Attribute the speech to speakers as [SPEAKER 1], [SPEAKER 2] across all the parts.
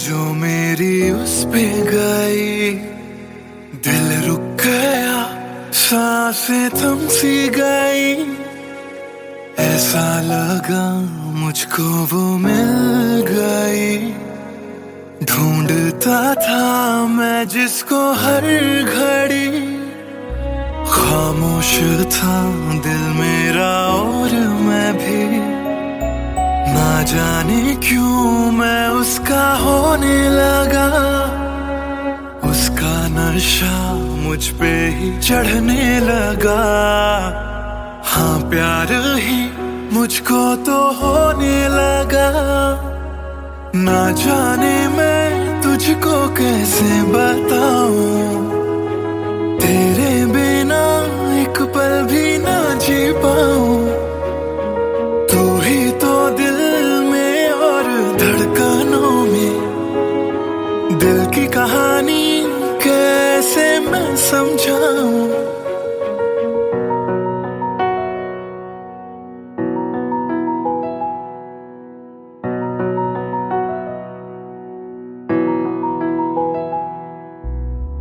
[SPEAKER 1] जो मेरी उस पे गई, दिल रुक गया, सांसें थम सी गई। ऐसा लगा मुझको वो मिल गई। ढूंढता था मैं जिसको हर घड़ी, खामोश था दिल मेरा और मैं भी। ना जाने क्यों मैं उसका होने लगा, उसका नशा मुझ पे ही चढ़ने लगा। हाँ प्यार ही मुझको तो होने लगा। ना जाने मैं तुझको कैसे बताऊं, तेरे बिना एक पल भी ना जी पाऊं। तू ही तो दिल में और धड़कनों में, दिल की कहानी कैसे मैं समझाऊं।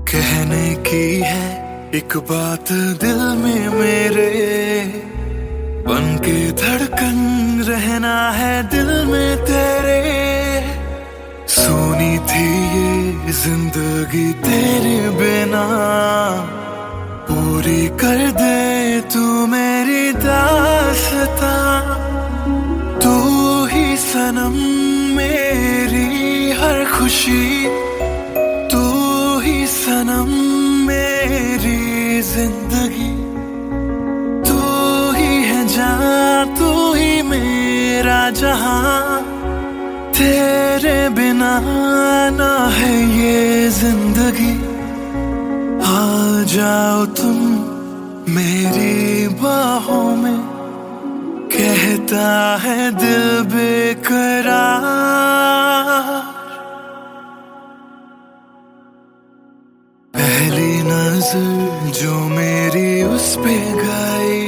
[SPEAKER 1] कहने की है एक बात दिल में मेरे, बन के धड़कन रहना है दिल में तेरे। सुनी थी ये जिंदगी तेरे बिना, पूरी कर दे तू मेरी दास्तां। तू ही सनम मेरी हर खुशी, तू ही सनम मेरी जिंदगी। तू ही है जान, तू ही मेरा जहां। तेरे बिना ना है ये जिंदगी। आ जाओ तुम मेरी बाहों में, कहता है दिल बेकरार। पहली नजर जो मेरी उस पे गई,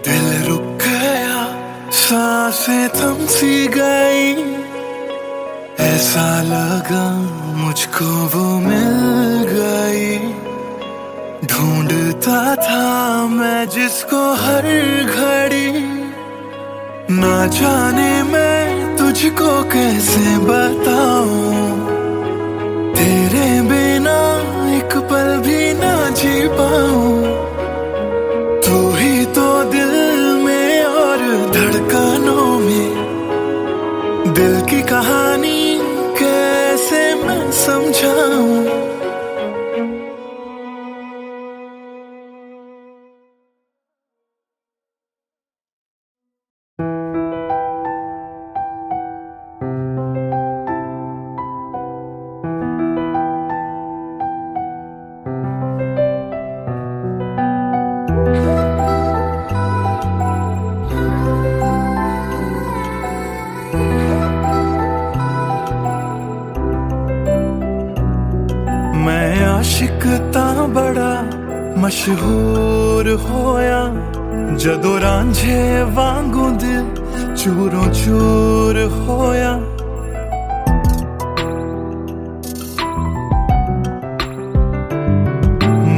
[SPEAKER 1] दिल रुक गया, सांसें थम सी गई। ऐसा लगा मुझको वो मिल गई। ढूंढता था मैं जिसको हर घड़ी, ना जाने मैं तुझको कैसे बताऊं। तेरे बिना एक पल भी ना जी पाऊं। तू ही तो दिल में और धड़कनों में, दिल की कहानी कैसे मैं समझाऊं। मैं आशिक तां बड़ा मशहूर होया, जदों रांझे वांगू दिल चूरों चूर होया।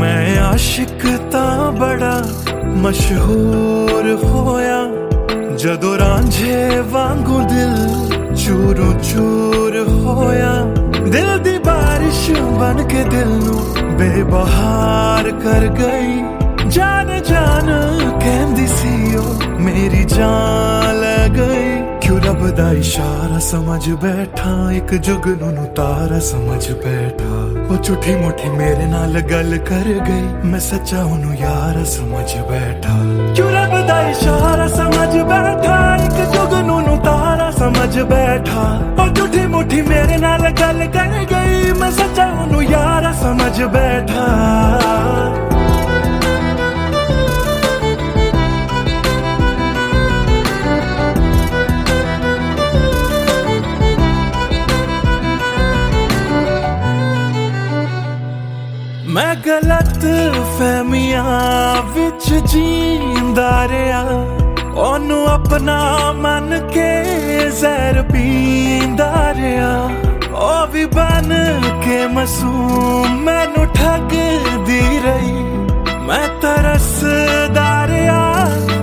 [SPEAKER 1] मैं आशिक तां बड़ा मशहूर होया, जदों रांझे वांगू दिल चूरों चूर होया। दिल दी बारिश बन के दिल नू बेबहार कर गई। जान जान कहंदी सी ओ मेरी जान ले गई। क्यों रब दा इशारा समझ बैठा, एक जुगनू तारा समझ बैठा। वो झूठी मुठी मेरे नाल गल कर गई, मैं सच्चा ओनू यार समझ बैठा। क्यों रब दा इशारा समझ बैठा, एक जुगनू तारा समझ बैठा। वो झूठी मुठी मेरे नाल गल कर गई, मैं सच्चा ओनू यार समझ बैठा। मैं गलत फहमियां विच जींदा रहा, ओनू अपना मन के जहर पींदा रहा। ਉਹ ਵੀ ਬਨ ਕੇ ਮਾਸੂਮ ਮੈਨੂੰ ਠੱਗ ਦੀ ਰਹੀ ਮੈਂ ਤਰਸਦਾ ਰਿਹਾ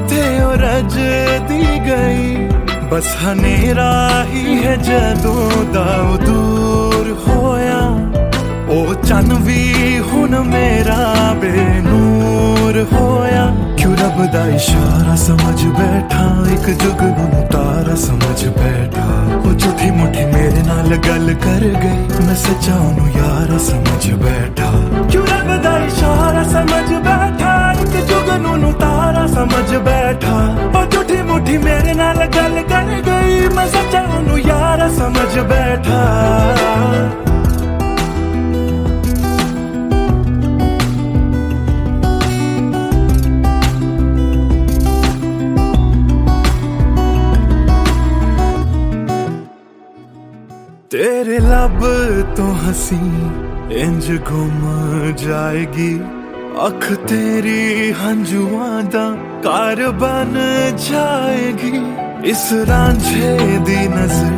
[SPEAKER 1] ਤੇ ਉਹ ਰੱਜਦੀ ਗਈ ਬਸ ਹਨੇਰਾ ਹੀ ਹੈ ਜਦੋਂ ਦਾ ਉਹ ਦੂਰ ਹੋਇਆ ਉਹ ਚੰਨ ਵੀ ਹੁਣ ਮੇਰਾ ਬੇਨੂਰ ਹੋਇਆ ਕਿਉਂ ਰੱਬ ਦਾ ਇਸ਼ਾਰਾ ਸਮਝ ਬੈਠਾ ਇੱਕ ਜੁਗਨੂੰ ਤਾਰਾ ਸਮਝ ਬੈਠਾ ਉਹ ਝੂਠੀ ਮੁੱਠੀ ਮੇਰੇ ਨਾਲ ਗੱਲ ਕਰ ਗਈ ਮੈਂ ਸੱਚਾ ਉਹਨੂੰ ਯਾਰਾ ਸਮਝ ਬੈਠਾ ਕਿਉਂ ਰੱਬ ਦਾ ਇਸ਼ਾਰਾ ਸਮਝ ਬੈਠਾ ਇੱਕ ਜੁਗਨੂੰ ਤਾਰਾ ਸਮਝ ਬੈਠਾ ਉਹ ਝੂਠੀ ਮੁੱਠੀ ਮੇਰੇ ਨਾਲ ਗੱਲ ਕਰ ਗਈ ਮੈਂ ਸੱਚਾ ਉਹਨੂੰ ਯਾਰਾ ਸਮਝ ਬੈਠਾ तेरे लब तो हंसी इंज गुम जाएगी अख तेरी हंजुआं दा घर बन जाएगी इस रांझे दी नजर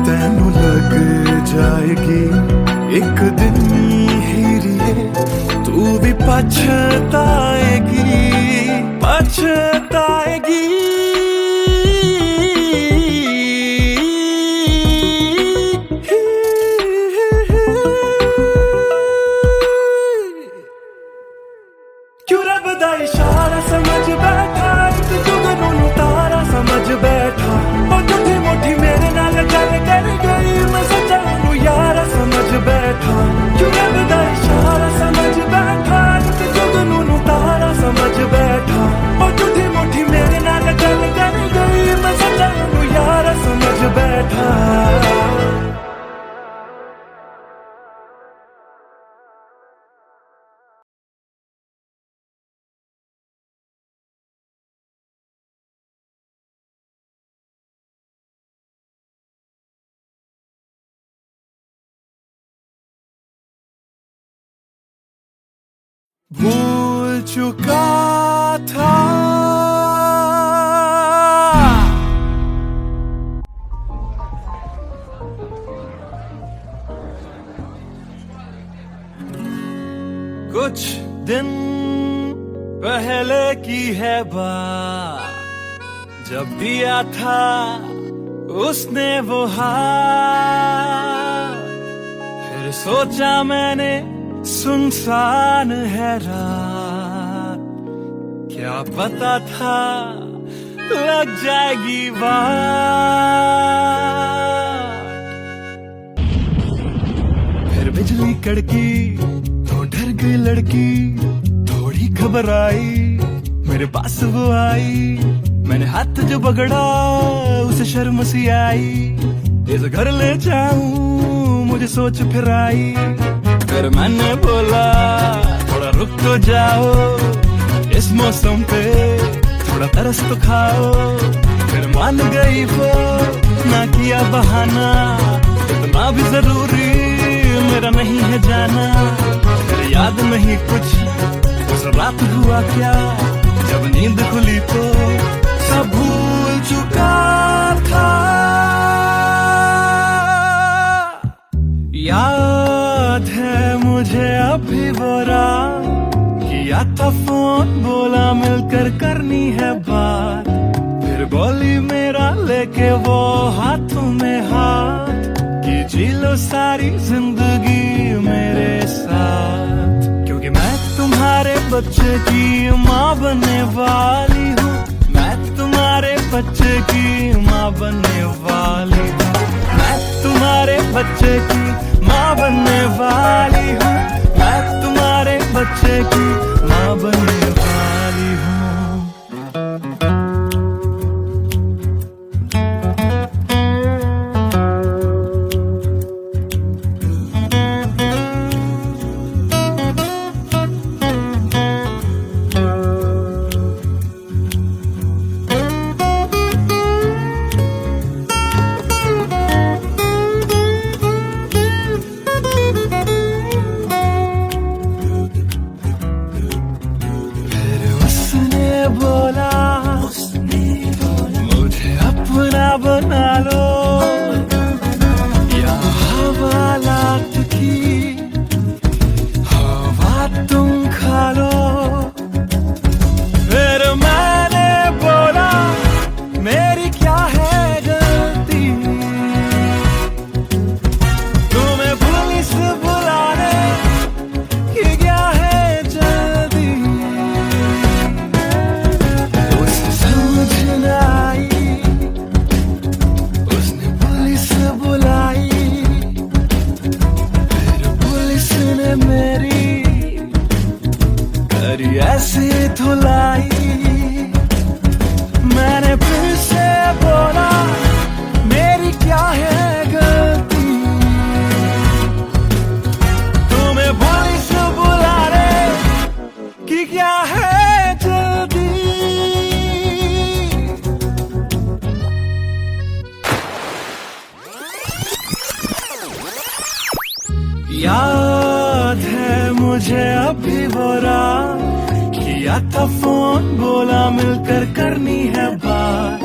[SPEAKER 1] तैनू लग जाएगी एक दिन हीरिए तू भी पछताएगी पछताएगी इशारा समझ बैठा एक जुगनू तारा समझ बैठा और झूठी मुट्ठी मेरे नाल गल कर गई मैं सच्चा नू यारा समझ बैठा क्यों रब दा इशारा समझ बैठा एक जुगनू तारा समझ बैठा और झूठी मुट्ठी मेरे नाल गल कर गई मैं सच्चा नू यारा समझ बैठा भूल चुका था कुछ दिन पहले की है बात जब दिया था उसने वो हाथ फिर सोचा मैंने सुनसान है रात क्या पता था लग जाएगी बात फिर बिजली कड़की तो डर गई लड़की थोड़ी घबराई मेरे पास वो आई मैंने हाथ जो पकड़ा उसे शर्म सी आई इस घर ले जाऊं मुझे सोच फिर आई फिर मैंने बोला थोड़ा रुक तो जाओ इस मौसम पे थोड़ा तरस तो खाओ फिर मान गई वो ना किया बहाना इतना भी जरूरी मेरा नहीं है जाना फिर याद नहीं कुछ उस रात हुआ क्या जब नींद खुली तो सब भूल चुका था याद है मुझे अभी वो रात किया था फोन बोला मिलकर करनी है बात फिर बोली मेरा लेके वो हाथों में हाथ कि जी लो सारी जिंदगी मेरे साथ क्योंकि मैं तुम्हारे बच्चे की माँ बनने वाली हूँ मैं तुम्हारे बच्चे की माँ बनने वाली हूँ मैं तुम्हारे बच्चे की माँ बनने वाली हूँ मैं तुम्हारे बच्चे की माँ बनने वाली हूँ ऐसी धुलाई। मैंने फिर से बोला मेरी क्या है गलती, तुम्हें बोली से बुला रे कि क्या है जल्दी। याद है मुझे अभी वो रात, किया था फोन बोला मिलकर करनी है बात,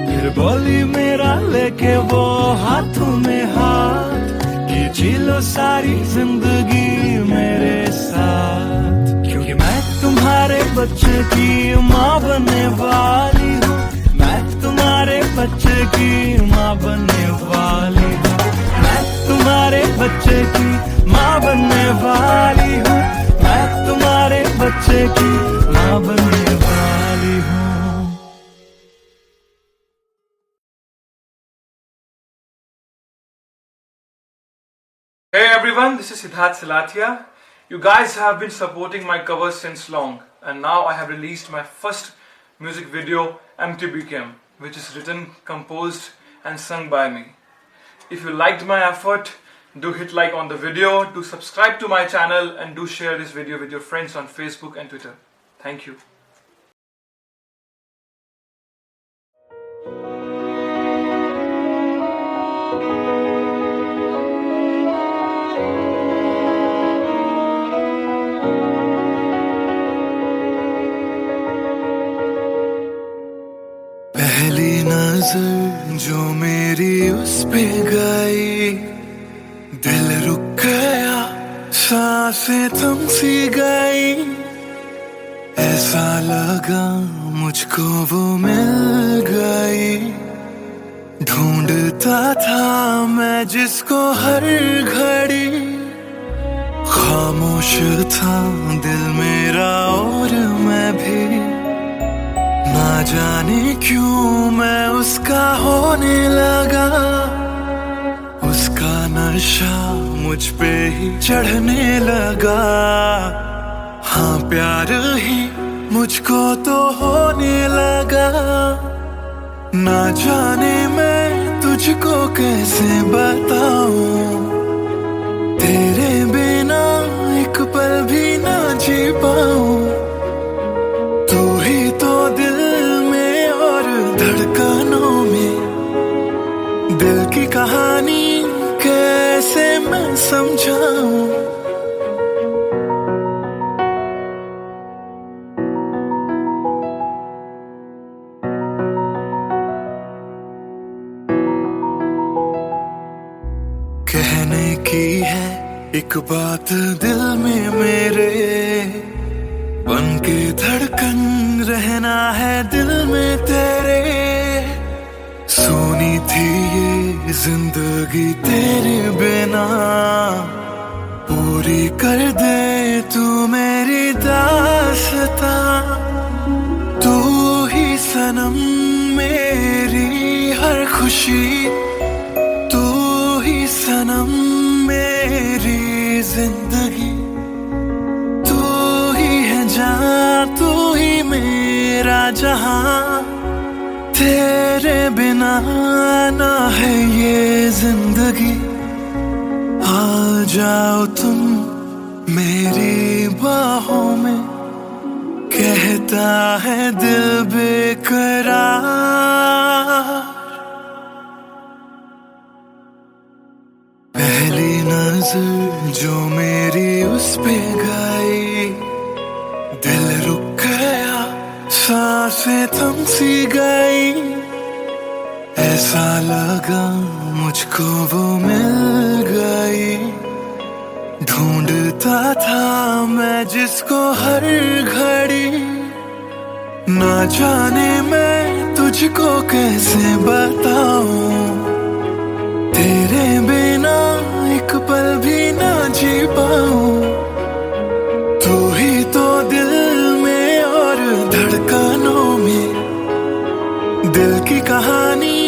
[SPEAKER 1] फिर बोली मेरा लेके वो हाथों में हाथ कि जी लो सारी जिंदगी मेरे साथ। क्योंकि मैं तुम्हारे बच्चे की माँ बनने वाली हूँ, मैं तुम्हारे बच्चे की माँ बनने वाली हूँ, मैं तुम्हारे बच्चे की माँ बनने वाली हूँ, मैं तुम्हारे बच्चे की माँ बनने वाली हूँ।
[SPEAKER 2] Hey everyone, this is Siddharth Silathia. You guys have been supporting my covers since long, and now I have released my first music video, MTBKM, which is written, composed and sung by me. If you liked my effort, do hit like on the video, do subscribe to my channel, and do share this video with your friends on Facebook and Twitter. Thank you.
[SPEAKER 1] पहली नजर जो मेरी उस पे गई, दिल रुक गया, सांसें थम सी गई, ऐसा लगा मुझको वो मिल गई। ढूंढता था मैं जिसको हर घड़ी, खामोश था दिल मेरा और मैं भी, ना जाने क्यों मैं उसका होने लगा, उसका नशा मुझ पे ही चढ़ने लगा। हाँ प्यार ही मुझको तो होने लगा, ना जाने मैं तुझको कैसे बताऊं, तेरे बिना एक पल भी ना जी पाऊं। तू ही तो दिल में और धड़कनों में, दिल की कहानी कैसे मैं समझाऊं। कहने की है एक बात दिल में मेरे, बन के धड़कन रहना है दिल में तेरे। सोनी थी ये जिंदगी तेरे बिना, पूरी कर दे तू मेरी दास्तां। तू ही सनम मेरी हर खुशी, तू ही सनम मेरी जिंदगी, तू ही है जहां, तू ही मेरा जहां। तेरे बिना ना है ये जिंदगी, आ जाओ तुम मेरी बाहों में, कहता है दिल बेकरार। पहली नजर जो मेरी उस पे गई, दिल रुक गया, सांसें थम सी गई, ऐसा लगा मुझको वो मिल गई। ढूंढता था मैं जिसको हर घड़ी, ना जाने मैं तुझको कैसे बताऊं, तेरे बिना एक पल भी ना जी पाऊं। तू ही तो दिल में और धड़कनों में, दिल की कहानी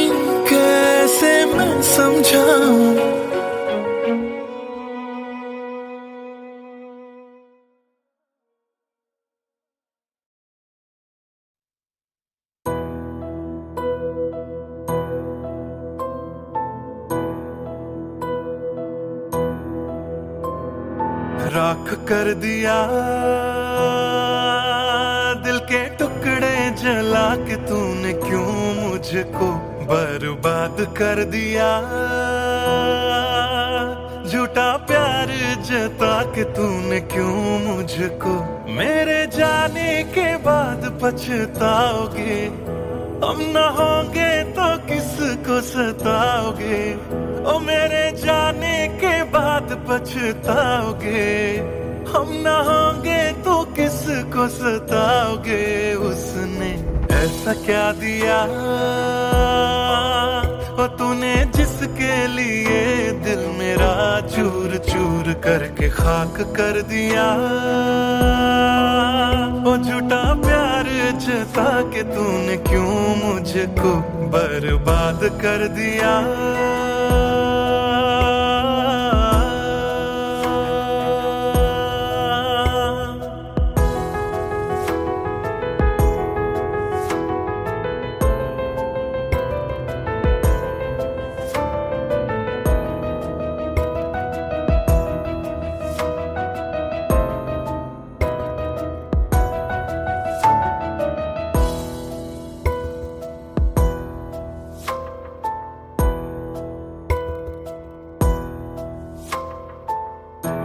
[SPEAKER 1] कैसे मैं समझाऊं। राख कर दिया, दिल के टुकड़े जला के तूने क्यों मुझको बर्बाद कर दिया। झूठा प्यार जता के तूने क्यों मुझको, मेरे जाने के बाद पछताओगे। हम न होंगे तो किसको सताओगे, ओ मेरे जाने के बाद पछताओगे। हम न होंगे तो किसको सताओगे। उसने ऐसा क्या दिया ओ तूने, जिसके लिए दिल मेरा चूर चूर करके खाक कर दिया। ओ झूठा प्यार जता के तूने क्यों मुझको बर्बाद कर दिया।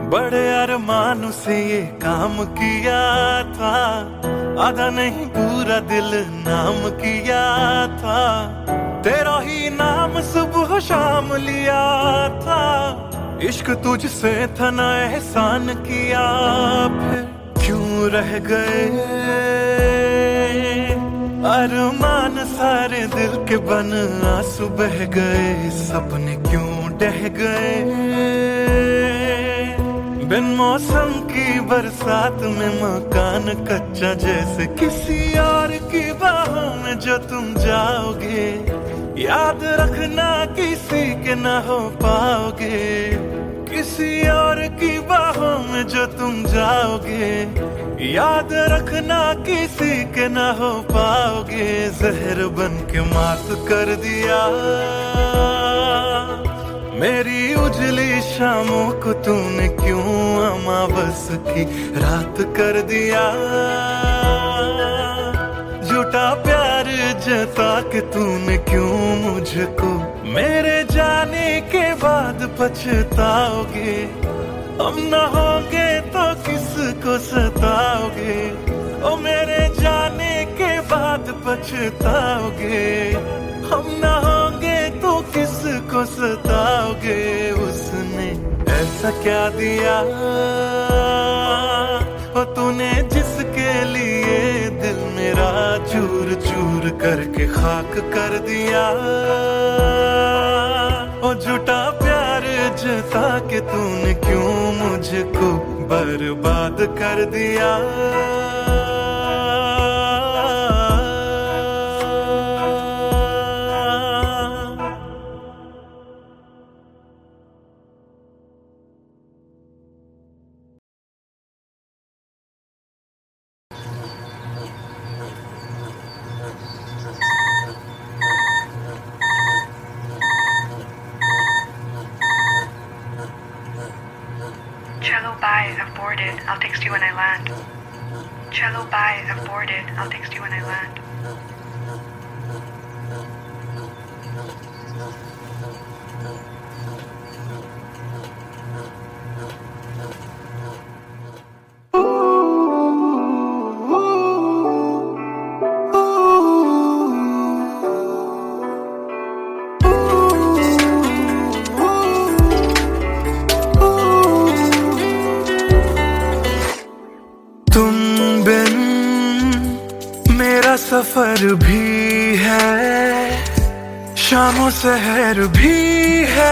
[SPEAKER 1] बड़े अरमान से ये काम किया था, आधा नहीं पूरा दिल नाम किया था। तेरा ही नाम सुबह शाम लिया था, इश्क तुझसे था ना एहसान किया। फिर क्यों रह गए अरमान सारे दिल के बन, आंसू बह गए सपने क्यों ढह गए। बिन मौसम की बरसात में मकान कच्चा, जैसे किसी और की बाहों में जो तुम जाओगे। याद रखना किसी के ना हो पाओगे, किसी और की बाहों में जो तुम जाओगे। याद रखना किसी के ना हो पाओगे। जहर बन के मात कर दिया मेरी उजली शामों को तूने क्यों अमावस की रात कर दिया। झूठा प्यार जता के तूने क्यों मुझको, मेरे जाने के बाद पछताओगे। हम न होंगे तो किसको सताओगे, ओ मेरे जाने के बाद पछताओगे। हम न होंगे तो किसको सताओगे। उसने ऐसा क्या दिया ओ तूने, जिसके लिए दिल मेरा चूर चूर करके खाक कर दिया। ओ झूठा प्यार जता के तूने क्यों मुझको बर्बाद कर दिया।
[SPEAKER 3] Cello, bye, I've boarded. I'll text you when I land. Cello, bye, I've boarded. I'll text you when I land.
[SPEAKER 1] सफर भी है, शामों सहर भी है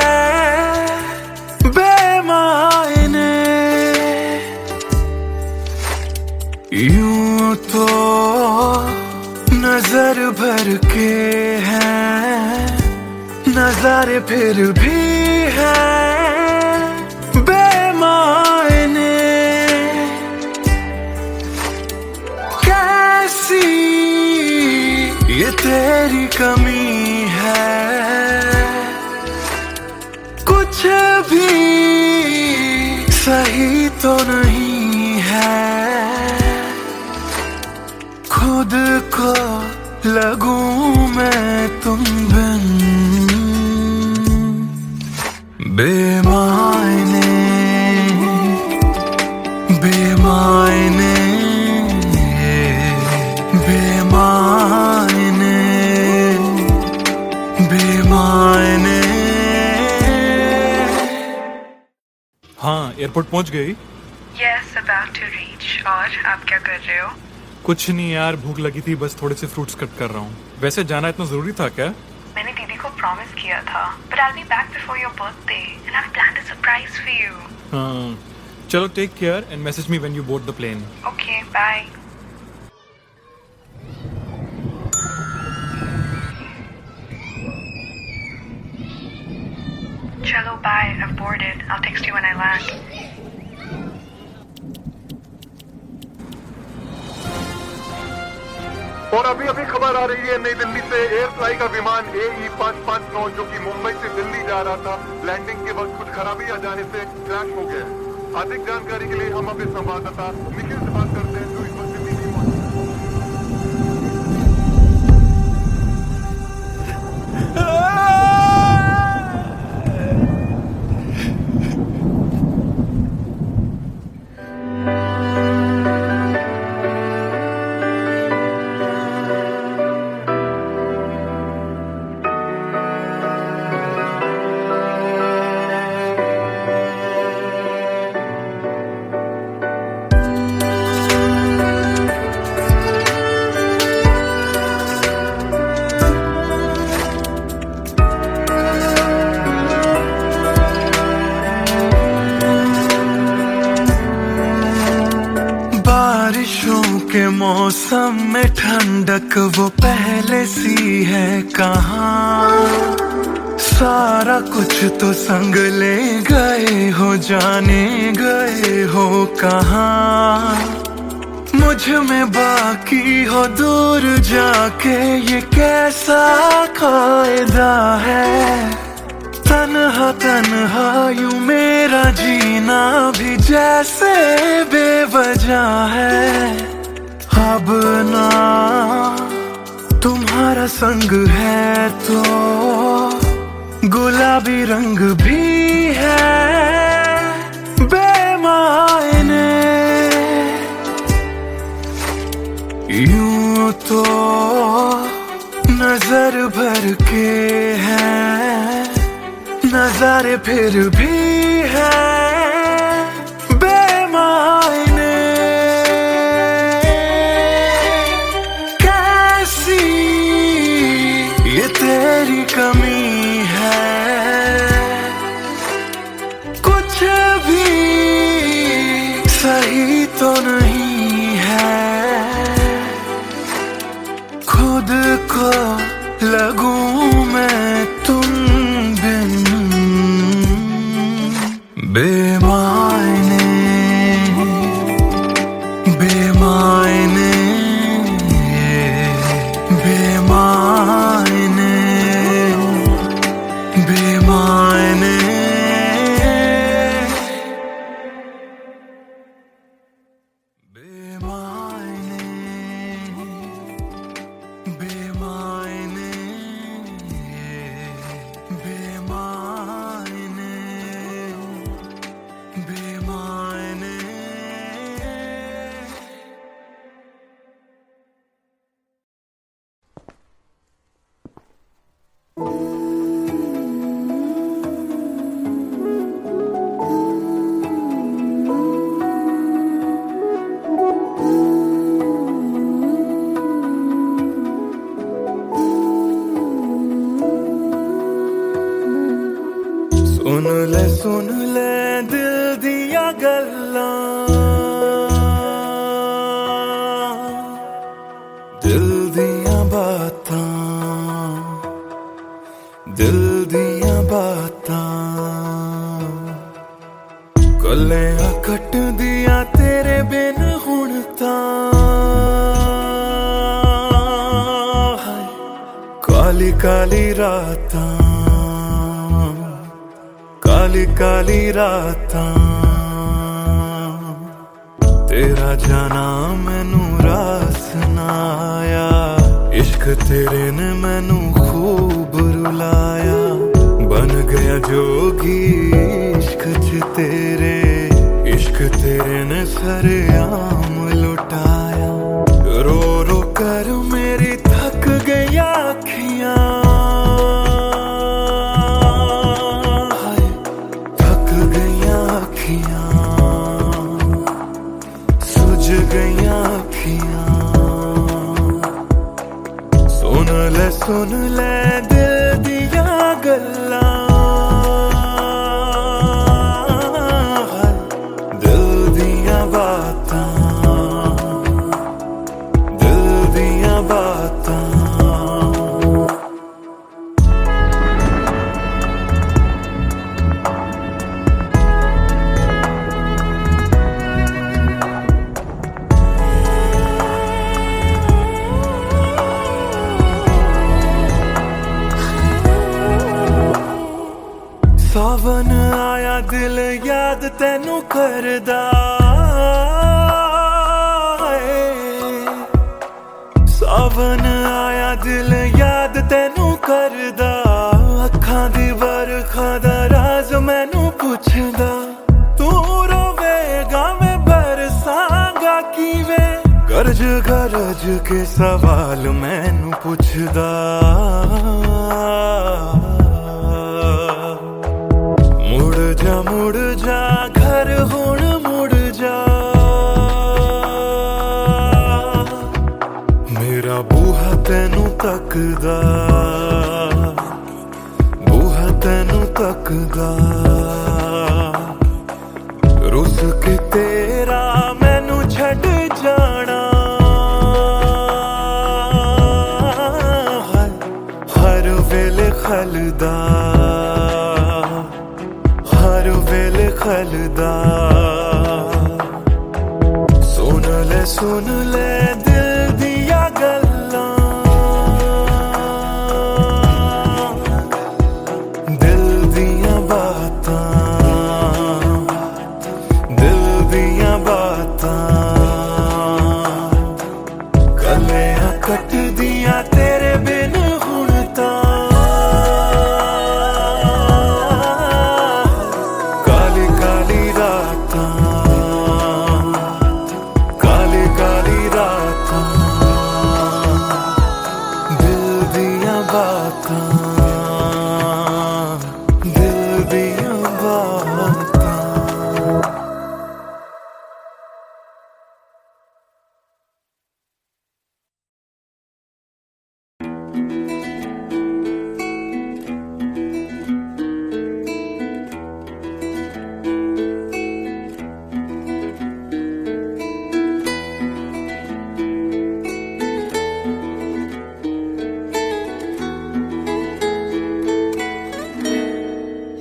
[SPEAKER 1] बेमायने। यूं तो नजर भर के हैं नजारे, फिर भी है बेमायने। ये तेरी कमी है, कुछ भी सही तो नहीं है, खुद को लगूं मैं तुम बिन। बेमायने बेमायने बेमायने बेमायने।
[SPEAKER 2] हाँ, एयरपोर्ट पहुंच गई?
[SPEAKER 3] Yes, about to reach. और आप क्या कर रहे हो?
[SPEAKER 2] कुछ नहीं यार, भूख लगी थी, बस थोड़े से फ्रूट्स कट कर रहा हूँ। वैसे जाना इतना जरूरी था क्या?
[SPEAKER 3] मैंने दीदी को प्रॉमिस किया था, but I'll be back before your birthday and I've planned a surprise for you.
[SPEAKER 2] हाँ, चलो take care and message me when you board the plane.
[SPEAKER 3] Okay, bye. Chalo, bye. I've boarded. I'll text you when I land.
[SPEAKER 4] और अभी अभी खबर आ रही है नई दिल्ली से एयर फ्लाई का विमान AE559 जो कि मुंबई से दिल्ली जा रहा था, लैंडिंग के वक्त कुछ खराबी आ जाने से क्रैश हो गया है। अधिक जानकारी के लिए हम अपने संवाददाता निखिल से बात करते हैं जो इस वक्त दिल्ली
[SPEAKER 1] के मौसम में ठंडक वो पहले सी है कहाँ। सारा कुछ तो संग ले गए हो, जाने गए हो कहाँ। मुझ में बाकी हो दूर जाके ये कैसा कायदा है। तन्हा तन्हा यूं मेरा जीना भी जैसे बेवजह है। अब ना तुम्हारा संग है तो गुलाबी रंग भी है बेमायने। यूं तो नजर भर के हैं, नजारे फिर भी है बेमायने। कैसी ये तेरी कमी है, कुछ भी सही तो नहीं है। खुद को लगूं मैं तुम बिन। बेमायने बेमायने बेमायने बेमायने। बेमायने बेमायने बेमायने बेमायने। सुन ले दिल दिया गल्लां, दिल दिया बातां, दिल दिया बातां। गल्लियां कट दिया तेरे बिन हुण तां। काली काली रातां, काली काली रातां। जाना मैनू रास ना आया, इश्क तेरे ने मैनू खूब रुलाया, बन गया जोगी इश्क च तेरे, इश्क तेरे ने सरेआम लुटाया। रो रो कर मेरी थक गई अखियां, हाय थक गई अखियां, सुझ गई अखियां। सुन ले दिल दिया गल्लां, दिल दिया बातां, दिल दिया बातां। सावन आया दिल याद तैनू करदा, सावन आया दिल याद तैनू करदा, अखां दी बरखा दा राज मैनू पुछदा, तू रोवेगा मैं बरसांगा किवें, गरज गरज के सवाल मैनू पुछदा। मुड़ जा घर हुण मुड़ जा, मेरा बूहा तैनू तकदा, बूहा तैनू तकदा, रुस के तेरा मैनू छड़ जाना, हर वेले खलदा, हर वेले खलदा। सुन ले दिल दिया गल्लां, दिल दिया बातां, दिल दिया बातां। गलियां कट दिया तेरे बिन हुण तां, दिल दिया बातां।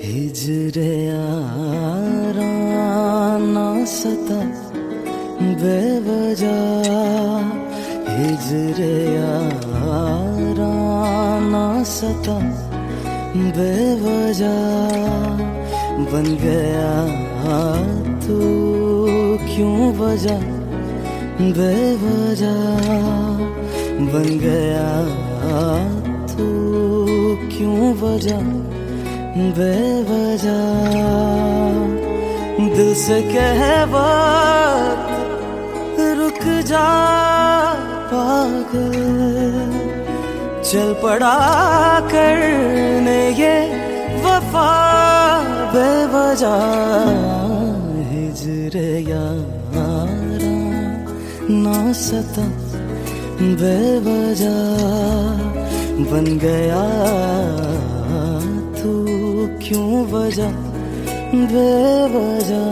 [SPEAKER 5] हिजरे यारा ना सता बेवजह, हिजरे यारा ना सता बेवजह, बन गया तू क्यों वजह, बेवजह बन गया तू क्यों वजह, बेवजह दिल से कह वक्त रुक जा पागल, चल पड़ा करने ये वफा बेवजह। हिजरे यारा ना सता बेवजह, बन गया तू क्यों वजह, बेवजह।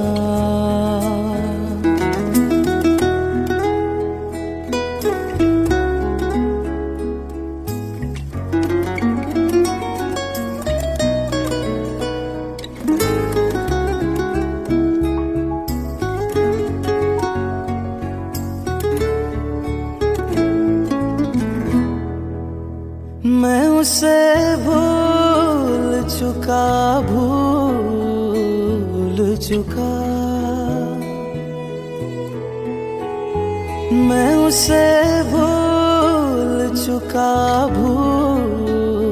[SPEAKER 5] मैं उसे भूल चुका, भूल चुका, मैं उसे भूल चुका, भूल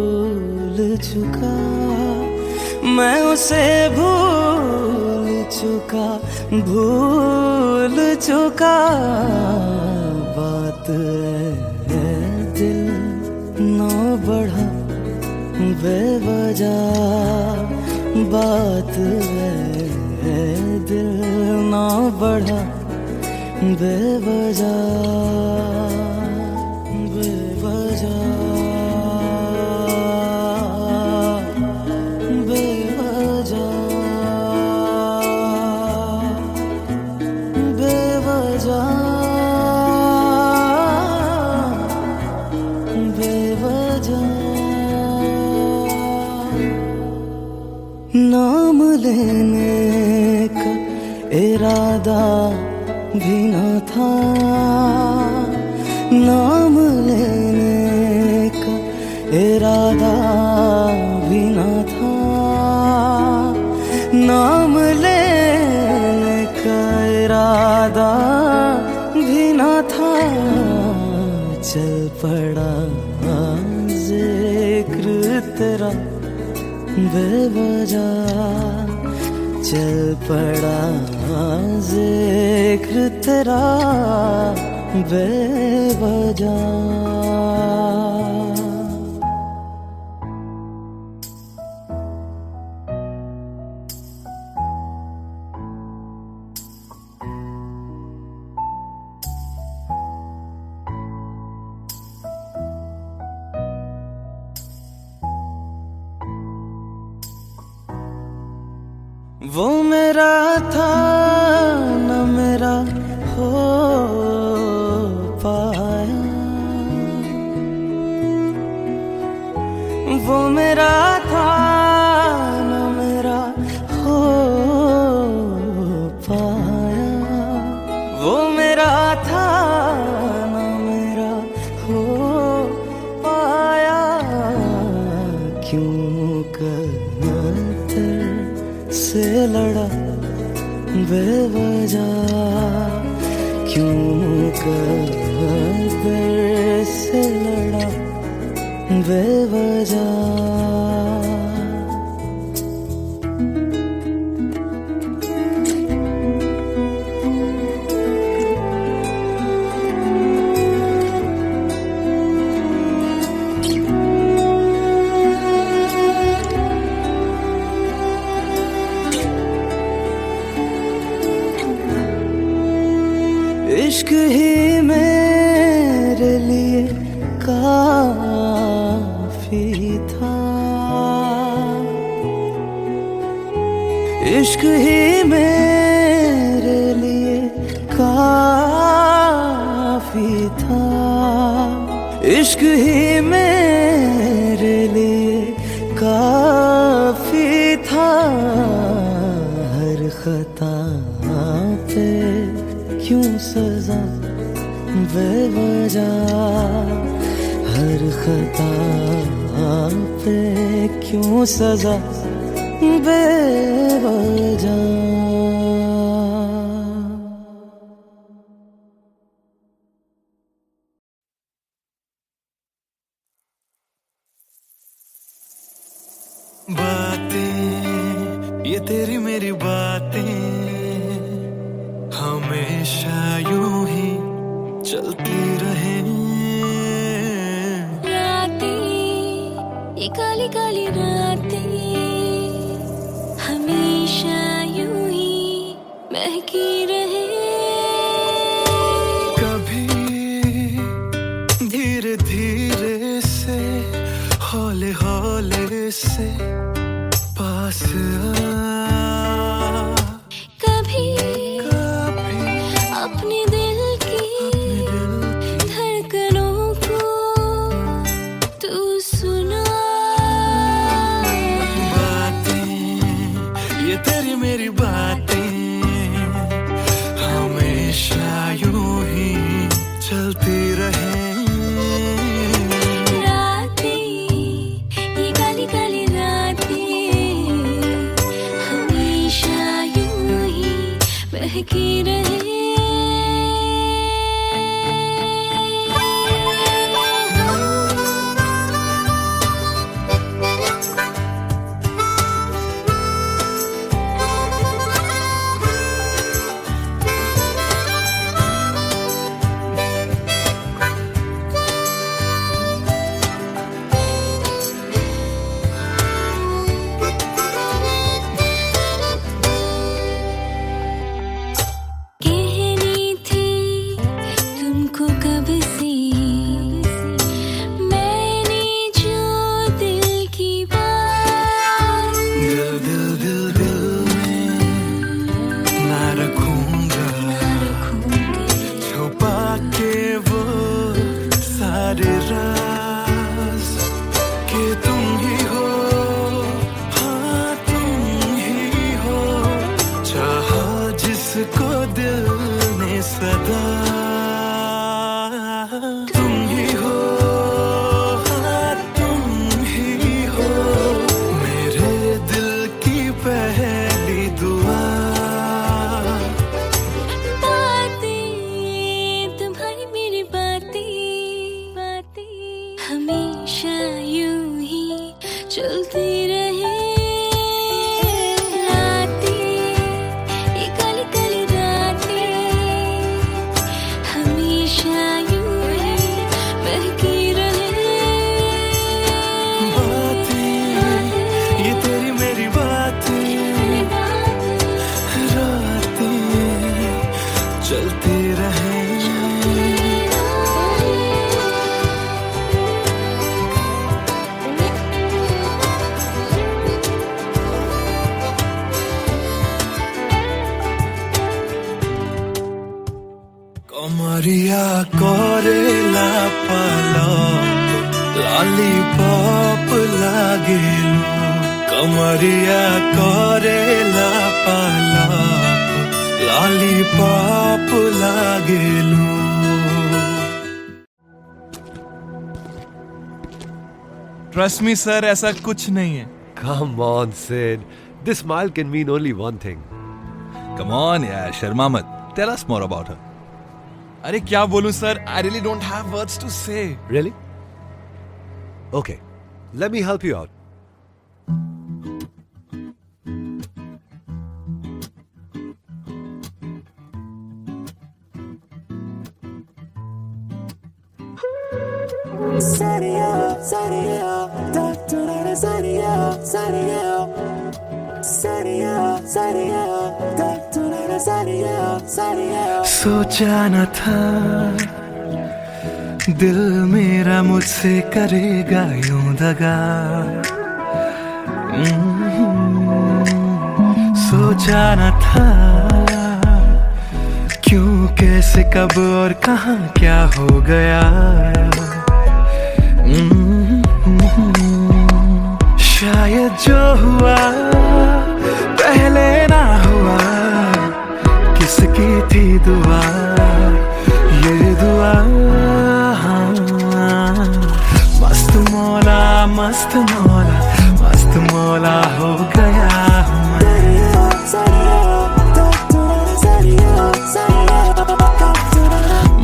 [SPEAKER 5] चुका, मैं उसे भूल चुका, भूल चुका। बात है दिल ना बढ़ा बेवजह, बात है दिल ना बढ़ा बेवजह, बेवजह, बेवजह, बेवजह, बेवजह। नाम लेने का इरादा भी न था, नाम लेने का इरादा भी न था, नाम लेने का इरादा भी न था। चल पड़ा जिक्र तेरा बेवजह, चल पड़ा जिक्र तेरा बेवजह। वो मेरा था न मेरा हो पाया, वो मेरा था न मेरा हो पाया, वो मेरा था न मेरा हो पाया। क्यों कर से लड़ा बेवजह, क्यों कर से लड़ा बेवजह। इश्क ही मेरे लिए काफी था, इश्क ही मेरे लिए काफी था, इश्क ही मेरे लिए काफी था। हर खता पे क्यों सजा बेवजह, हर खता पे क्यों सजा बेवजह।
[SPEAKER 1] बातें ये तेरी मेरी बातें हमेशा यूं ही चलती रहे।
[SPEAKER 6] रातें ये काली काली रातें हमेशा यूं ही महकी रहे।
[SPEAKER 1] कभी धीरे धीरे से हौले हौले से पास आ,
[SPEAKER 6] कभी
[SPEAKER 1] कभी
[SPEAKER 6] अपनी
[SPEAKER 1] सदा तुम ही हो, हाँ, तुम ही हो मेरे दिल की पहली दुआ।
[SPEAKER 6] बातें तुम्हारी मेरी बातें हमेशा यूं ही चलती रहे।
[SPEAKER 1] चलते रहे। कमरिया कोरेला पालक लॉलीपॉप लागेलू। कमरिया कोरेला पालक लॉलीपॉप लागेलू। ट्रस्ट मी सर, ऐसा कुछ नहीं है।
[SPEAKER 7] Come on, Sid. This smile can mean only one thing.
[SPEAKER 8] Come on, yeah, Sharma मत. Tell us more about her.
[SPEAKER 1] अरे क्या बोलूं sir, I really don't have words to say.
[SPEAKER 7] Really? Okay, let me help you out. सोचा न था दिल मेरा मुझसे करेगा यूं दगा। सोचा न था क्यों, कैसे, कब और कहां क्या हो गया। शायद जो हुआ पहले ना हुआ, किसकी थी दुआ, ये दुआ। मस्त मौला मस्त मौला मस्त मौला हो गया हूँ मैं।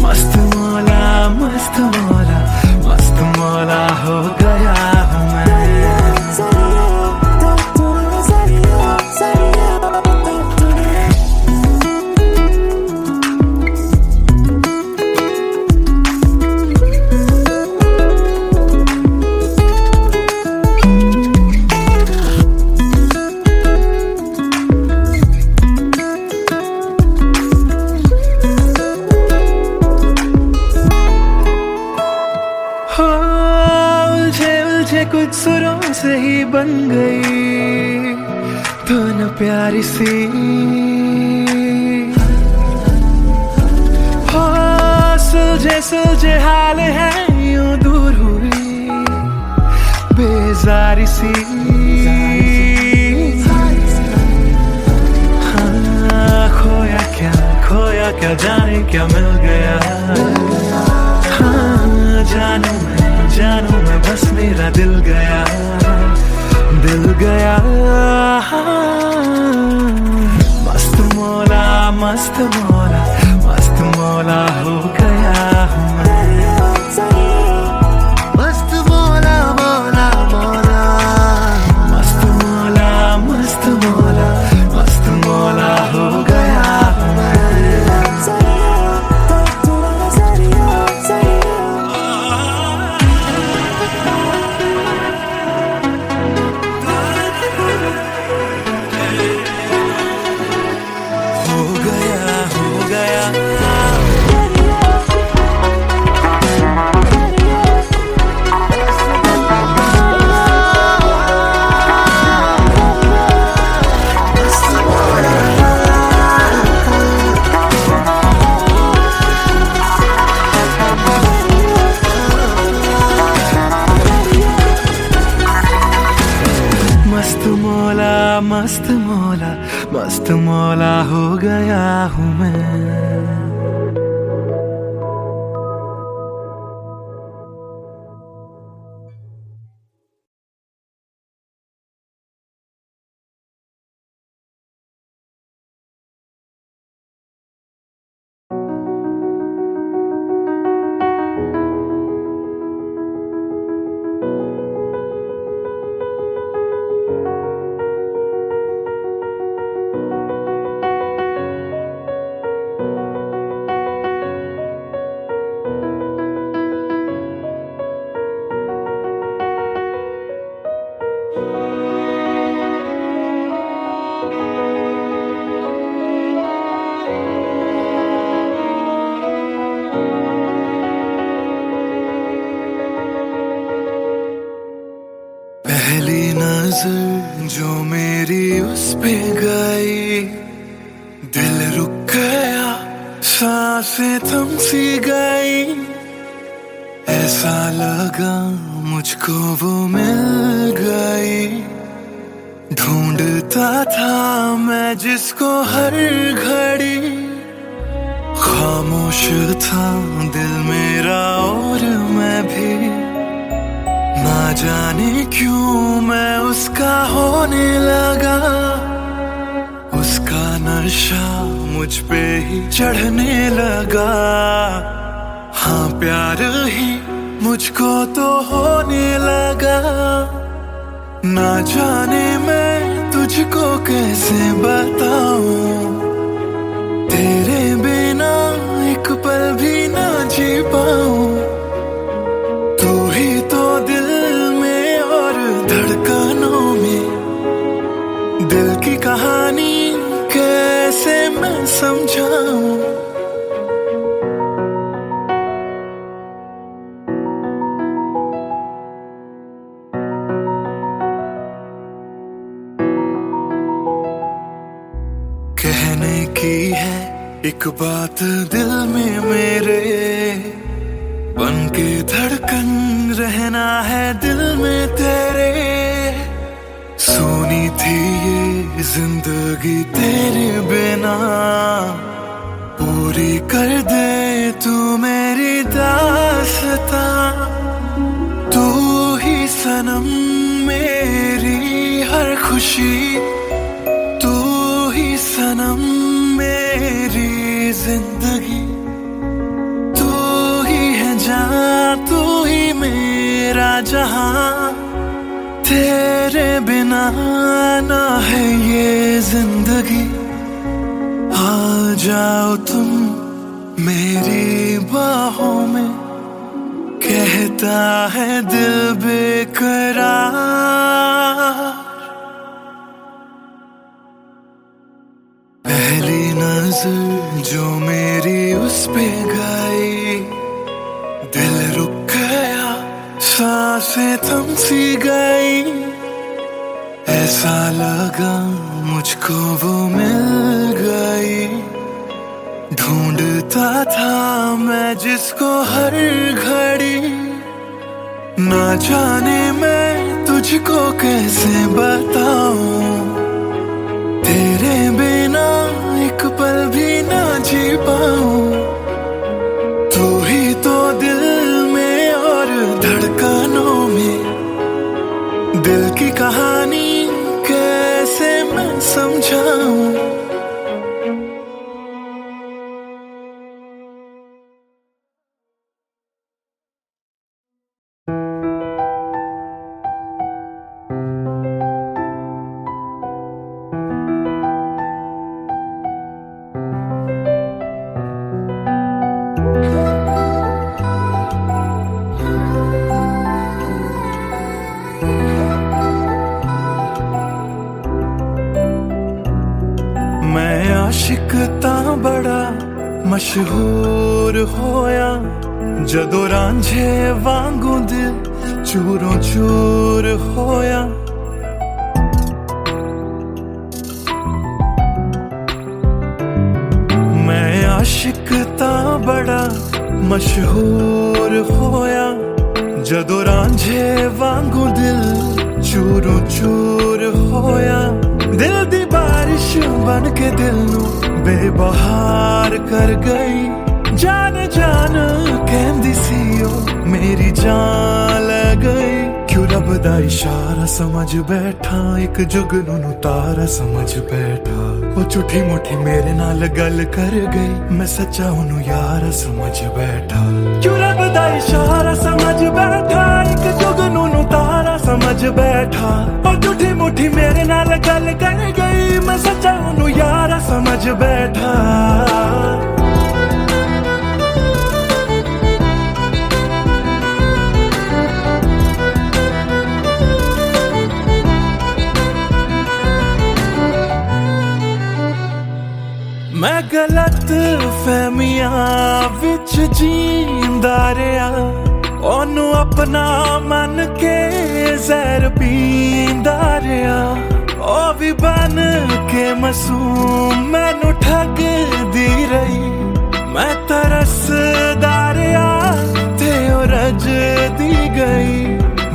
[SPEAKER 7] मस्त मौला मस्त मौला मस्त मौला हो गया हूँ मैं। कुछ सुरों से ही बन गई धुन प्यारी सी। हो सुलझे सुलझे हाल है यूं दूर हुई बेजारी सी। हाँ, खोया क्या जाने क्या मिल गया। हाँ, जानू मैं बस मेरा दिल गया। मस्त मौला मस्त मौला मस्त मौला हो गया हूँ मैं। मस्त मौला मौला मौला मस्त मौला मस्त मौला मस्त मौला हो गया हूँ मैं। हो गया
[SPEAKER 1] नजर जो मेरी उस पे गई, दिल रुक गया, सांसें थम सी गई। ऐसा लगा मुझको वो मिल गई, ढूंढता था मैं जिसको हर घड़ी। खामोश था दिल मेरा और मैं भी, ना जाने क्यों मैं उसका होने लगा। उसका नशा मुझ पे ही चढ़ने लगा। हाँ प्यार ही मुझको तो होने लगा। ना जाने मैं तुझको कैसे बताऊं, तेरे बिना एक पल भी ना जी पाऊं। तू ही तो दिल में और धड़कनों में, दिल की कहानी कैसे मैं समझाऊं। कहने की है एक बात दिल में मेरे, बन के धड़कन रहना है दिल में तेरे। सोनी थी ये जिंदगी तेरे बिना, पूरी कर दे तू मेरी दास्तां। तू ही सनम मेरी हर खुशी, तू ही सनम मेरी जिंदगी। तू ही है जान, तू ही मेरा जहां। तेरे बिना ना है ये जिंदगी। आ जाओ तुम मेरी बाहों में, कहता है दिल बेकरार। पहली नजर जो मेरी उस पे गई, दिल रुक गया, सांसें थम सी गई। ऐसा लगा मुझको वो मिल गई, ढूंढता था मैं जिसको हर घड़ी। ना जाने मैं तुझको कैसे बताऊं, तेरे बिना एक पल भी ना जी पाऊं। तू ही तो दिल में और धड़कनों में, दिल की कहानी कैसे मैं समझाऊं। मैं आशिक तां बड़ा मशहूर होया, जदों रांझे वांगू दिल चूरों चूर होया। मैं आशिक तां बड़ा मशहूर होया, जदों रांझे वांगू दिल चूरों चूर होया। दिल दी बारिश बन के दिल नू बेबहार कर गई। जान जान कहंदी सी ओ मेरी जान ले गई। क्यों रब दा इशारा समझ बैठा, एक जुगनू तारा समझ बैठा। वो झूठी मुठी मेरे नाल गल कर गई, मैं सच्चा ओनू यार समझ बैठा। क्यों रब दा इशारा समझ बैठा, एक जुगनू तारा समझ बैठा। वो झूठी मुठी मेरे नाल गल कर गई, मैं सच्चा ओनू यार समझ बैठा। मैं गलत फहमियां विच जींदा रहा, ओनू अपना मन के जहर पींदा रहा, ओ भी बन के मासूम मैनू ठग दी रही। मैं तरसदा रहा ते ओ रज दी गई,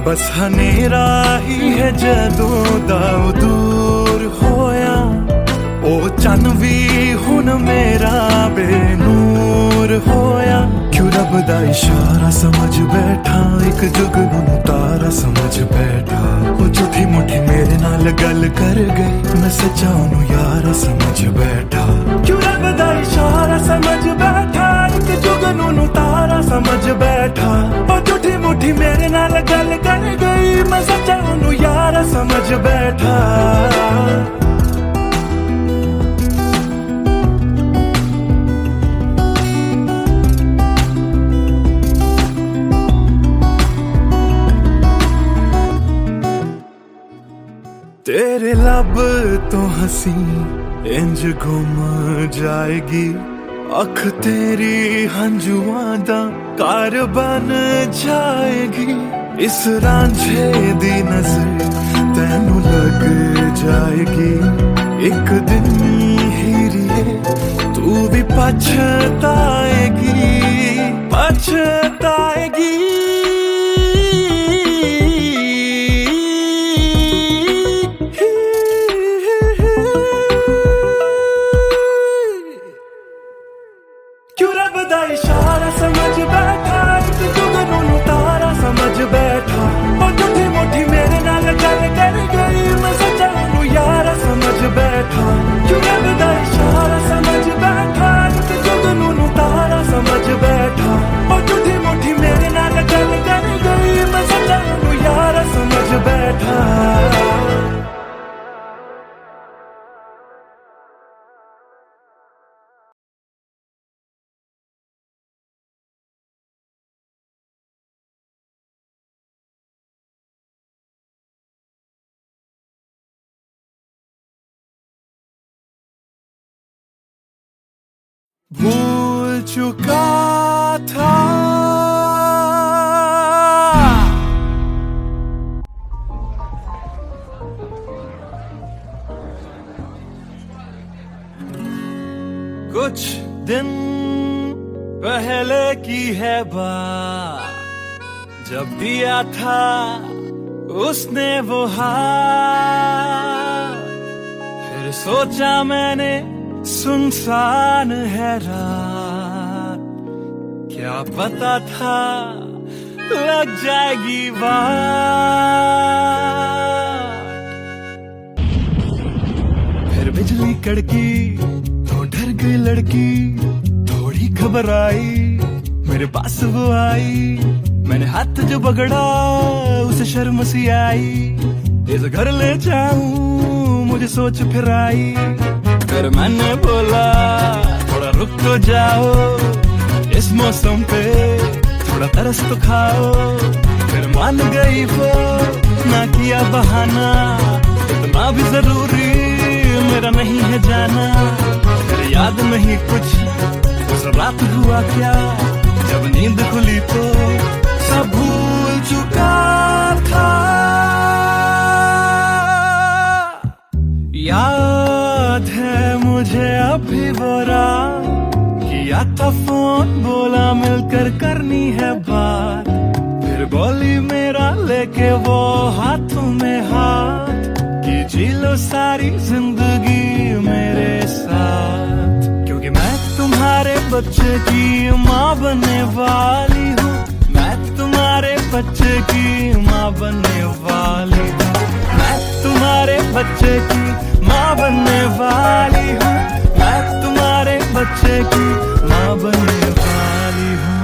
[SPEAKER 1] बस हनेरा ही है जदों दा दूर होया। ओ चन भी हुन मेरा बेनूर होया। क्यों रब दा इशारा समझ बैठा, एक जुगनू तारा समझ बैठा। ओ झूठी मुठी मेरे नाल गल कर गई, मैं सच्चा ओनू यारा समझ बैठा। क्यों रब दा इशारा समझ बैठा, एक जुगनू तारा समझ बैठा। ओ झूठी मुठी मेरे नाल गल कर गई, मैं सच्चा ओनू यारा समझ बैठा। तेरे लब तो हंसी इंज गुम जाएगी, अख तेरी हंजुआं दा कार बन जाएगी। इस रांझे दी नजर तैनू लग जाएगी, एक दिन हीरिए तू भी पछताएगी, पछताएगी। क्यों रब दा इशारा समझ बैठा, एक जुगनू तारा समझ बैठा। ओ झूठी मुठी मेरे नाल गल कर गई, मैं सच्चा ओनू यारा समझ बैठा। क्यों रब दा इशारा समझ बैठा, एक जुगनू तारा समझ बैठा। ओ झूठी मुठी मेरे नाल गल कर गई, मैं सच्चा ओनू यारा समझ बैठा। भूल चुका था कुछ दिन पहले की है बात, जब दिया था उसने वो हाथ। फिर सोचा मैंने सुनसान है रात, क्या पता था लग जाएगी बात। फिर बिजली कड़की तो डर गई लड़की, थोड़ी घबराई मेरे पास वो आई। मैंने हाथ जो पकड़ा उसे शर्म सी आई, इस घर ले जाऊं मुझे सोच फिर आई। फिर मैंने बोला थोड़ा रुक तो जाओ, इस मौसम पे थोड़ा तरस तो खाओ। फिर मान गई वो, ना किया बहाना, इतना भी जरूरी मेरा नहीं है जाना। फिर याद नहीं कुछ उस रात हुआ क्या, जब नींद खुली तो सब भूल चुका था। याद है मुझे अभी वो रात, किया था फोन बोला मिलकर करनी है बात। फिर बोली मेरा लेके वो हाथों में हाथ, कि जी लो सारी जिंदगी मेरे साथ। क्योंकि मैं तुम्हारे बच्चे की माँ बनने वाली हूँ, मैं तुम्हारे बच्चे की माँ बनने वाली हूँ। मैं तुम्हारे बच्चे की माँ बनने वाली हूँ, मैं तुम्हारे बच्चे की माँ बनने वाली हूँ।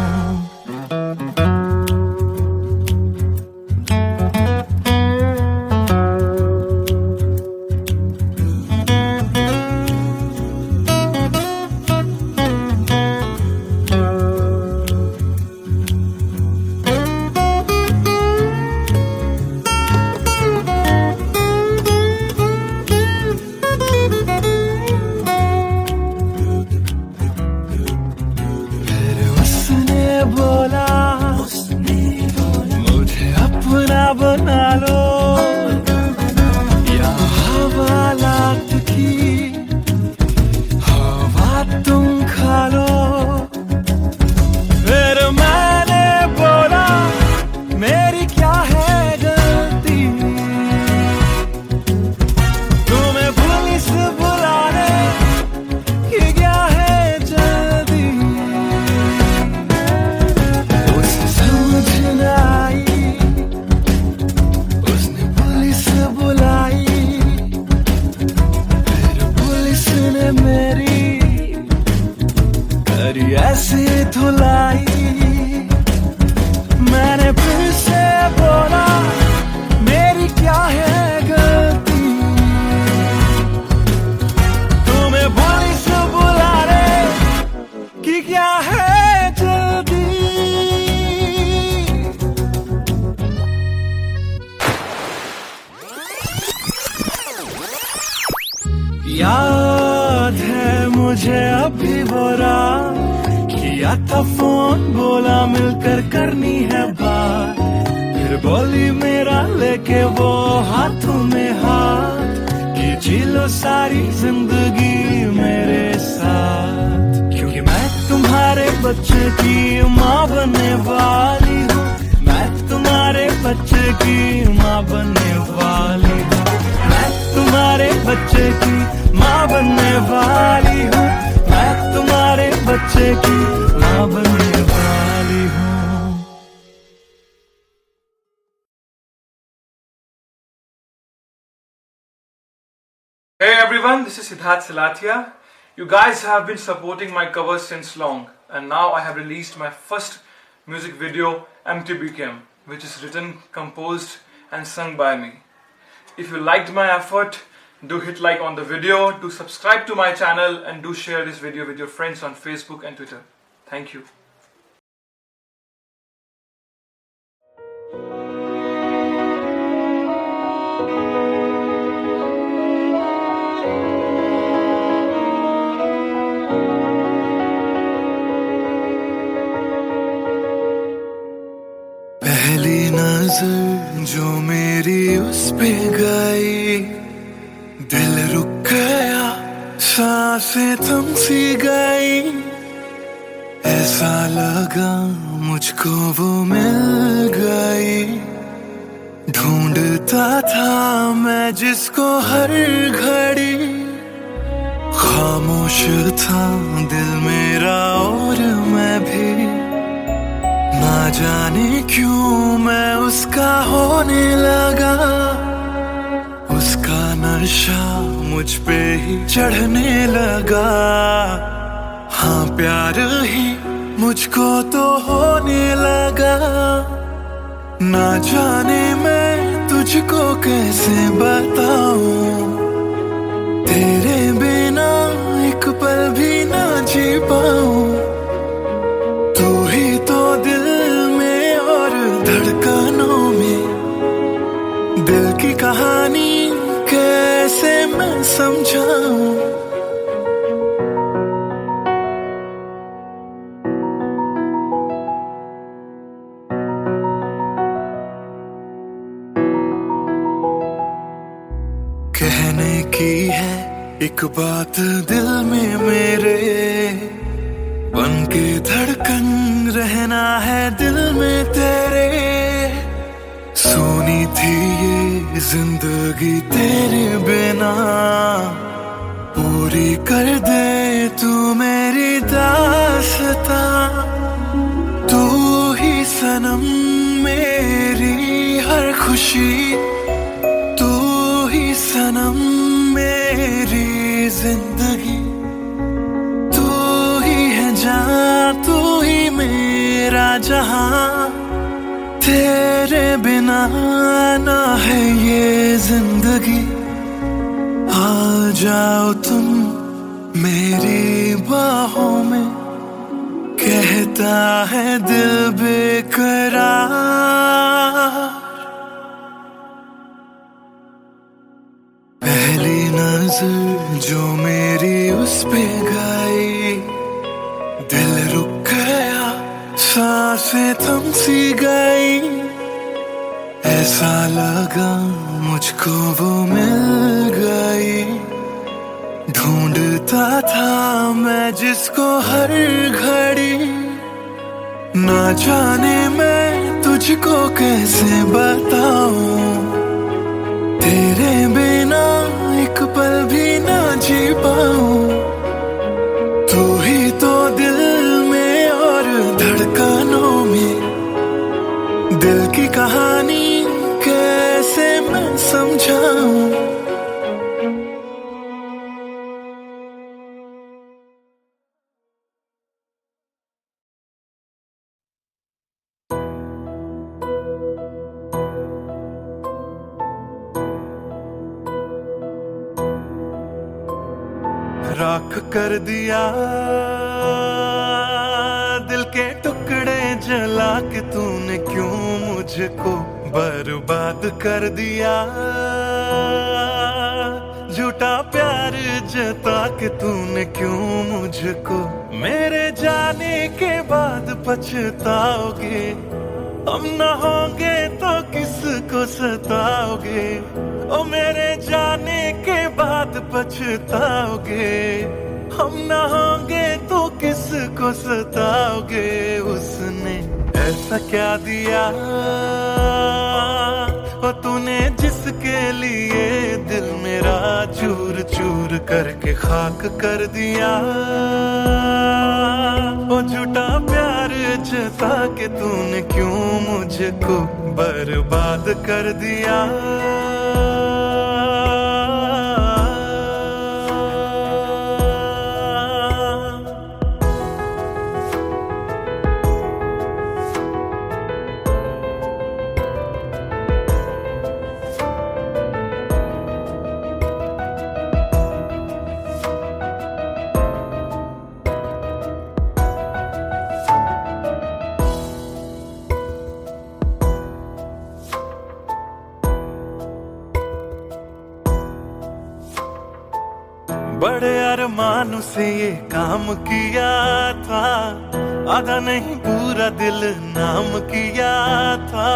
[SPEAKER 7] बना लो या हवालात की हवा तुम खा लो। फिर मैंने बोला मेरी क्या है गलती, तुम्हें पुलिस बुलाने की क्या है जल्दी। उसे समझ न आई, उसने पुलिस बुलाई, फिर पुलिस ने मेरी करी ऐसी धुलाई। मैंने फिर से बोला मेरी क्या है गलती, तुम्हें पुलिस बुलाने की क्या है जल्दी। याद है मुझे अभी बोला किया था फोन, बोला मिलकर करनी है बात। फिर बोली मेरा लेके वो हाथों में हाथ कि जी लो सारी जिंदगी मेरे साथ। क्योंकि मैं तुम्हारे बच्चे की माँ बनने वाली हूँ, मैं तुम्हारे बच्चे की माँ बनने वाली हूँ, मैं तुम्हारे बच्चे की माँ बनने वाली हूँ, मैं तुम्हारे बच्चे की माँ बनने वाली हूँ।
[SPEAKER 2] Hey everyone, this is Siddharth Silathia. You guys have been supporting my covers since long, and now I have released my first music video, MTB Kim, which is written, composed and sung by me. If you liked my effort, do hit like on the video, do subscribe to my channel, and do share this video with your friends on Facebook and Twitter. Thank you.
[SPEAKER 1] पहली नजर जो मेरी उस पे गई, दिल रुक गया, सांसें थम सी गई। ऐसा लगा मुझको वो मिल गई, ढूंढता था मैं जिसको हर घड़ी। खामोश था दिल मेरा और मैं भी, ना जाने क्यों मैं उसका होने लगा। उसका नशा मुझ पे ही चढ़ने लगा, हाँ प्यार ही मुझको तो होने लगा। ना जाने मैं तुझको कैसे बताऊं, तेरे बिना एक पल भी ना जी पाऊं। तू ही तो दिल में और धड़कनों में, दिल की कहानी कैसे मैं समझाऊं। कहने की है एक बात दिल में मेरे, बन के धड़कन रहना है दिल में तेरे। सोनी थी ये जिंदगी तेरे बिना, पूरी कर दे तू मेरी दास्तां। तू ही सनम मेरी हर खुशी, तू ही सनम मेरी जिंदगी। तू ही है जान, तू ही मेरा जहां, तेरे बिना ना है ये जिंदगी। आ जाओ तुम मेरी बाहों में, कहता है दिल बेकरार। पहली नजर जो मेरी उस पे गई, दिल रुक गया, सांसें थम सी गई। ऐसा लगा मुझको वो मिल गई, ढूंढता था मैं जिसको हर घड़ी। ना जाने मैं तुझको कैसे बताऊं, तेरे बिना एक पल भी ना जी पाऊं। तू ही तो दिल में और धड़कनों में, दिल की कहानी कैसे मैं समझाऊं। राख कर दिया दिल के टुकड़े जला के तूने, क्यों मुझको बर्बाद कर दिया। झूठा प्यार जता के तूने, क्यों मुझको मेरे जाने के बाद पछताओगे। हम न होंगे तो किसको सताओगे, ओ मेरे जाने के बाद पछताओगे। हम न होंगे तो किसको सताओगे। उसने ऐसा क्या दिया ओ तूने, जिसके लिए दिल मेरा चूर चूर करके खाक कर दिया। ओ झूठा प्यार जता के तूने, क्यों मुझको बर्बाद कर दिया। बड़े अरमान से ये काम किया था, आधा नहीं पूरा दिल नाम किया था।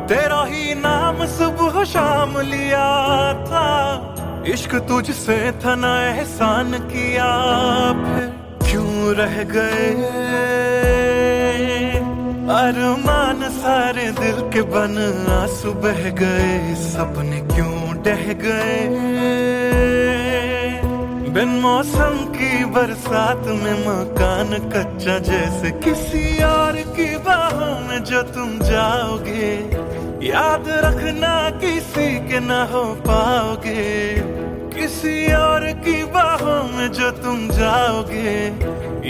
[SPEAKER 1] तेरा ही नाम सुबह शाम लिया था, इश्क तुझसे था ना एहसान किया। फिर क्यों रह गए अरमान सारे दिल के बन, आंसू बह गए सपने क्यों ढह गए। बिन मौसम की बरसात में मकान कच्चा, जैसे किसी और की बाहों में जो तुम जाओगे। याद रखना किसी के ना हो पाओगे, किसी और की बाहों में जो तुम जाओगे।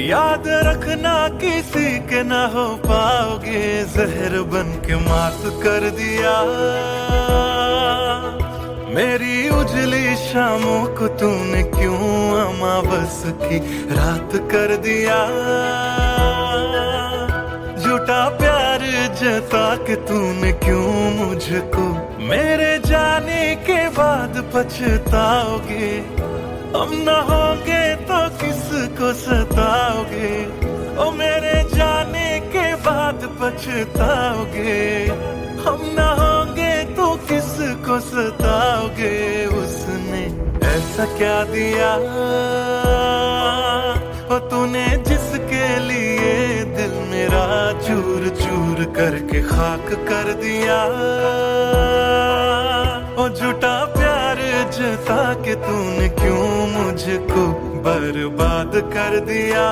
[SPEAKER 1] याद रखना किसी के ना हो पाओगे। जहर बन के मात कर दिया मेरी उजली शामों को तूने, क्यों अमावस की रात कर दिया। झूठा प्यार जता के तूने, क्यों मुझको मेरे जाने के बाद पछताओगे। हम न होंगे तो किसको सताओगे, ओ मेरे जाने के बाद पछताओगे। हम न होंगे तो किसको सताओगे। उसने ऐसा क्या दिया ओ तूने, जिसके लिए दिल मेरा चूर चूर करके खाक कर दिया। ओ झूठा प्यार जता के तूने, क्यों मुझको बर्बाद कर दिया।